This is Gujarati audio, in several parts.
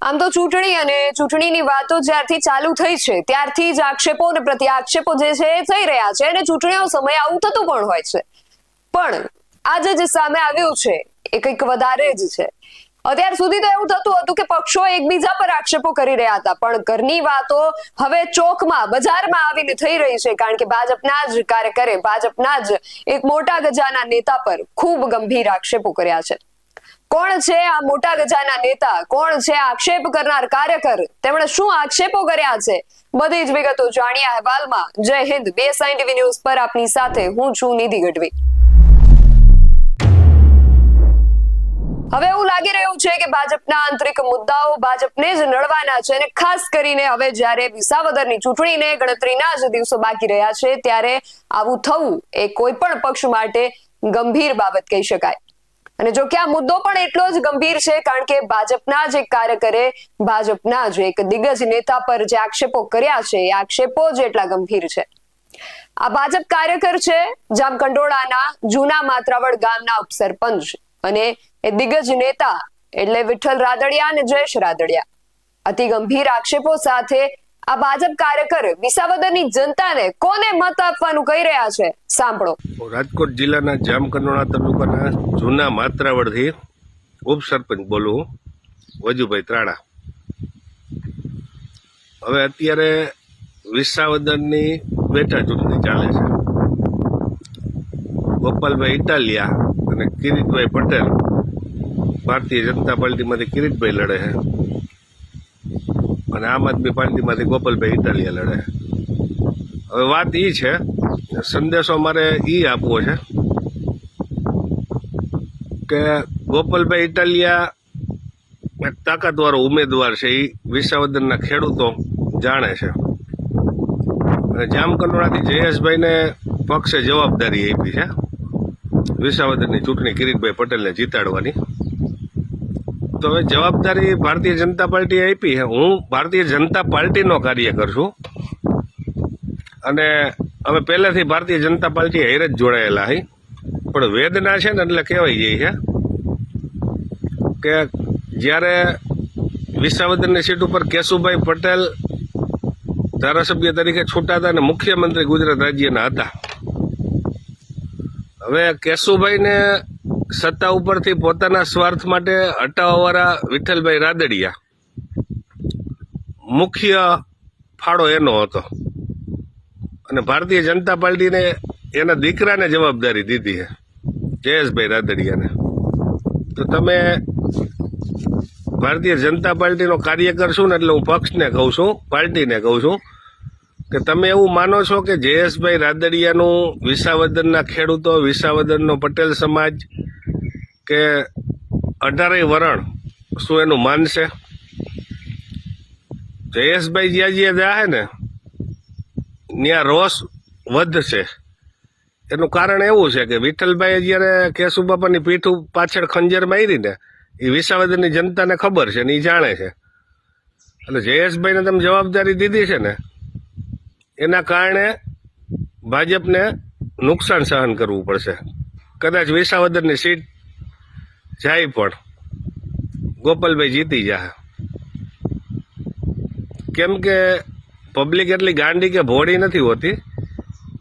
આમ તો ચૂંટણી અને ચૂંટણીની વાતો જ્યારથી ચાલુ થઈ છે ત્યારથી જ આક્ષેપો અને પ્રત્યાક્ષેપો જે છે એ થઈ રહ્યા છે અને ચૂંટણીનો સમય આવું થતું પણ હોય છે, પણ આજે જે સામે આવ્યું છે એ કંઈક વધારે જ છે। અત્યાર સુધી તો એવું થતું હતું કે પક્ષો એકબીજા પર આક્ષેપો કરી રહ્યા હતા, પણ ઘરની વાતો હવે ચોકમાં બજારમાં આવીને થઈ રહી છે, કારણ કે ભાજપના જ કાર્યકરે ભાજપના જ એક મોટા ગજાના નેતા પર ખૂબ ગંભીર આક્ષેપો કર્યા છે। કોણ છે આ મોટા ગજાના નેતા, કોણ છે આક્ષેપ કરનાર કાર્યકર, તેમણે શું આક્ષેપો કર્યા છે, બધી જ વિગતો જાણીએ અહેવાલમાં। જય હિન્દ, BSI TV ન્યૂઝ પર આપની સાથે હું છું નિધિ ગઢવી। હવે એવું લાગી રહ્યું છે કે ભાજપના આંતરિક મુદ્દાઓ ભાજપને જ નડવાના છે અને ખાસ કરીને હવે જ્યારે વિસાવદરની ચૂંટણીને ગણતરીના જ દિવસો બાકી રહ્યા છે ત્યારે આવું થવું એ કોઈ પણ પક્ષ માટે ગંભીર બાબત કહી શકાય। અને જો કે આ મુદ્દો પણ એટલો જ ગંભીર છે કારણ કે ભાજપના જ એક કાર્યકરે ભાજપના જ એક દિગ્ગજ નેતા પર જે આક્ષેપો કર્યા છે એ આક્ષેપો જ એટલા ગંભીર છે। આ ભાજપ કાર્યકર છે જામકંડોળાના જૂના માત્રાવડ ગામના ઉપસરપંચ અને એ દિગ્ગજ નેતા એટલે વિઠ્ઠલ રાદડિયા અને જયેશ રાદડિયા। અતિ ગંભીર આક્ષેપો સાથે આ ભાજપ કાર્યકર વિસાવદરની જનતાને કોને મત આપવાનું કહી રહ્યા છે, સાંભળો। રાજકોટ જિલ્લાના જામકંડોળા તાલુકાના જૂના માત્રાવડથી ઉપસરપંચ બોલું, વજુભાઈ ત્રાણા। હવે અત્યારે વિસાવદરની પેટા ચૂંટણી ચાલે છે। ગોપાલભાઈ ઇટાલિયા અને કિરીટભાઈ પટેલ ભારતીય જનતા પાર્ટીમાંથી કિરીટભાઈ લડે છે અને આમ આદમી પાર્ટીમાંથી ગોપાલભાઈ ઇટાલિયા લડે છે। હવે વાત એ છે, સંદેશો મારે એ આપવો છે કે ગોપાલભાઈ ઇટાલિયા એક તાકાતવાળો ઉમેદવાર છે, એ વિસાવદરના ખેડૂતો જાણે છે અને જામકંડોળાથી જયેશભાઈને પક્ષે જવાબદારી આપી છે વિસાવદરની ચૂંટણી કિરીટભાઈ પટેલને જીતાડવાની। તો હવે જવાબદારી ભારતીય જનતા પાર્ટીએ આપી છે, હું ભારતીય જનતા પાર્ટીનો કાર્યકર છું અને અમે પહેલેથી ભારતીય જનતા પાર્ટી હારે જ જોડાયેલા હી, પણ વેદના છે ને એટલે કહેવાય જાય છે કે જ્યારે વિસાવદરની સીટ ઉપર કેશુભાઈ પટેલ ધારાસભ્ય તરીકે છૂટા હતા અને મુખ્યમંત્રી ગુજરાત રાજ્યના હતા, હવે કેશુભાઈને સત્તા ઉપરથી પોતાના સ્વાર્થ માટે હટાવવાવાળા વિઠ્ઠલભાઈ રાદડિયા મુખ્ય ફાળો એનો હતો અને ભારતીય જનતા પાર્ટીને એના દીકરાને જવાબદારી દીધી છે જયેશભાઈ રાદડિયાને। તો તમે ભારતીય જનતા પાર્ટીનો કાર્યકર છું ને એટલે હું પક્ષને કહું છું, પાર્ટીને કહું છું કે તમે એવું માનો છો કે જયેશભાઈ રાદડિયાનું વિસાવદરના ખેડૂતો, વિસાવદરનો પટેલ સમાજ કે 18 વરણ શું એનું માનશે? જયેશભાઈ જ્યાં જ્યાં જાહે ને ત્યાં રોષ વધશે। એનું કારણ એવું છે કે વિઠ્ઠલભાઈએ જયારે કેશુબાપાની પીઠ પાછળ ખંજર મારી ને એ વિસાવદરની જનતાને ખબર છે ને એ જાણે છે, એટલે જયેશભાઈને તમે જવાબદારી દીધી છે ને એના કારણે ભાજપને નુકસાન સહન કરવું પડશે। કદાચ વિસાવદરની સીટ જાય પણ ગોપાલભાઈ જીતી જાય, કેમ કે પબ્લિક એટલી ગાંડી કે ભોળી નથી હોતી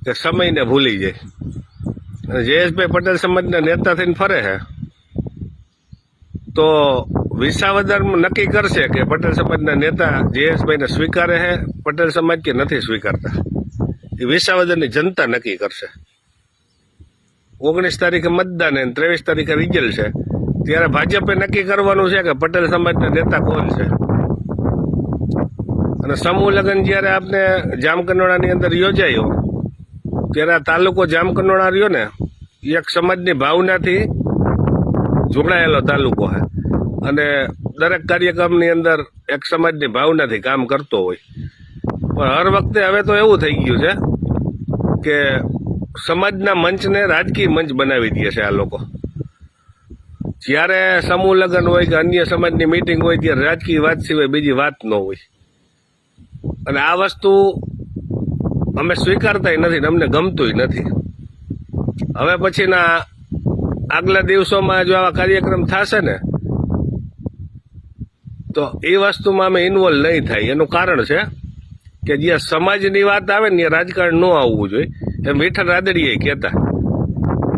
કે સમયને ભૂલી જાય। અને જયેશભાઈ પટેલ સમાજના નેતા થઈને ફરે છે તો વિસાવદર નક્કી કરશે કે પટેલ સમાજના નેતા જયેશભાઈને સ્વીકારે છે પટેલ સમાજ કે નથી સ્વીકારતા, એ વિસાવદરની જનતા નક્કી કરશે। 19 તારીખે મતદાન અને 23 તારીખે રિઝલ્ટ છે, ત્યારે ભાજપે નક્કી કરવાનું છે કે પટેલ સમાજના નેતા કોણ છે। અને સમૂહ લગ્ન જ્યારે આપને જામકંડોળાની અંદર યોજાયો ત્યારે આ તાલુકો જામકંડોળા રહ્યો ને એક સમાજની ભાવનાથી જોડાયેલો તાલુકો છે અને દરેક કાર્યક્રમની અંદર એક સમાજની ભાવનાથી કામ કરતો હોય, પણ હર વખતે હવે તો એવું થઈ ગયું છે કે સમાજના મંચને રાજકીય મંચ બનાવી દે છે આ લોકો। જ્યારે સમૂહ લગ્ન હોય કે અન્ય સમાજની મિટિંગ હોય ત્યારે રાજકીય વાત સિવાય બીજી વાત ન હોય અને આ વસ્તુ અમે સ્વીકારતા નથી ને અમને ગમતું નથી। હવે પછીના આગલા દિવસોમાં જો આવા કાર્યક્રમ થશે ને તો એ વસ્તુમાં અમે ઇન્વોલ્વ નહીં થાય. એનું કારણ છે કે જ્યાં સમાજની વાત આવે ને ત્યાં રાજકારણ ન આવવું જોઈએ. એમ વિઠ્ઠલ રાદડીએ કહેતા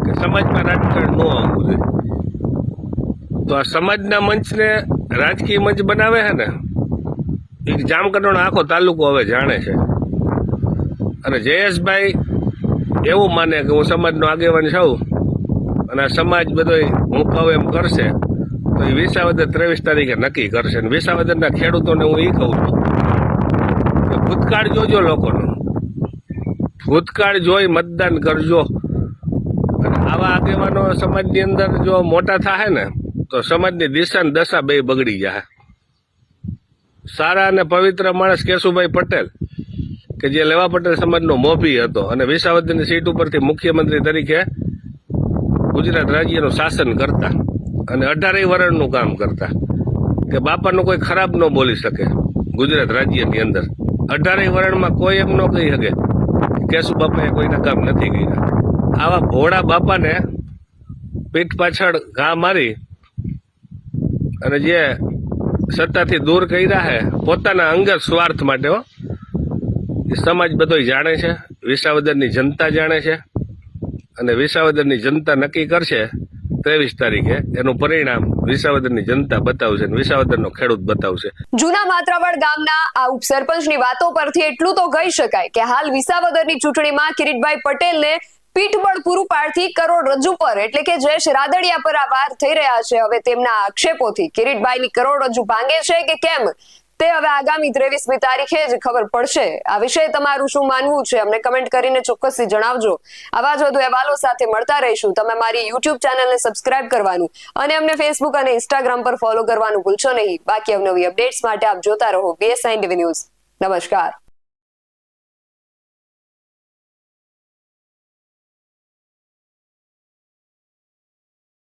કે સમાજમાં રાજકારણ ન આવવું જોઈએ. તો આ સમાજના મંચને રાજકીય મંચ બનાવે છે ને, એ જામકંડોરનો આખો તાલુકો હવે જાણે છે. અને જયેશભાઈ એવું માને કે હું સમાજનો આગેવાન છું અને આ સમાજ બધો હું કહું એમ કરશે, તો એ વિસાવદર 23 તારીખે નક્કી કરશે. અને વિસાવદરના ખેડૂતોને હું એ કહું છું કે ભૂતકાળ જોજો, લોકોનો ભૂતકાળ જોઈ મતદાન કરજો. અને આવા આગેવાનો સમાજની અંદર જો મોટા થાય ને તો સમાજની દિશા ને દશા બે બગડી જાય. સારા અને પવિત્ર માણસ કેશુભાઈ પટેલ કે જે લેવા પટેલ સમાજનો મોભી હતો અને વિસાવદરની સીટ ઉપરથી મુખ્યમંત્રી તરીકે ગુજરાત રાજ્યનું શાસન કરતા અને 18 વર્ષનું કામ કરતા, કે બાપાનું કોઈ ખરાબ ન બોલી શકે ગુજરાત રાજ્યની અંદર. 18 વર્ષમાં કોઈ એમ ન કહી શકે કેશુ બાપાએ કોઈના કામ નથી કર્યા. આવા ભોળા બાપાને પીઠ પાછળ ઘા મારી અને જે સત્તાથી દૂર કર્યા છે પોતાના અંગત સ્વાર્થ માટે, એ સમાજ બધો જાણે છે, વિસાવદરની જનતા જાણે છે. અને વિસાવદરની જનતા નક્કી કરશે 23 તારીખે. એનું પરિણામ વિસાવદરની જનતા બતાવશે અને વિસાવદરનો ખેડૂત બતાવશે. જૂના માત્રાવડ ગામના આ ઉપસરપંચની વાતો પરથી એટલું તો કહી શકાય કે હાલ વિસાવદરની ચૂંટણીમાં કિરીટભાઈ પટેલને પીઠબળ પૂરું પાડતી કરોડરજ્જુ પર એટલે કે જયેશ રાદડિયા પર આ વાર થઈ રહ્યા છે. હવે તેમના આક્ષેપોથી કિરીટભાઈની કરોડરજ્જુ ભાંગે છે કે કેમ, તે હવે આગામી 23મી તારીખે જ ખબર પડશે. આ વિશે તમારું શું માનવું છે અમને કમેન્ટ કરીને ચોક્કસથી જણાવજો. આવા જ વધુ અહેવાલો સાથે મળતા રહીશું. તમે મારી YouTube ચેનલને સબસ્ક્રાઇબ કરવાનું અને અમને Facebook અને Instagram પર ફોલો કરવાનું ભૂલશો નહીં. બાકી અવનવી અપડેટ્સ માટે આપ જોતા રહો BS9 TV ન્યૂઝ. નમસ્કાર.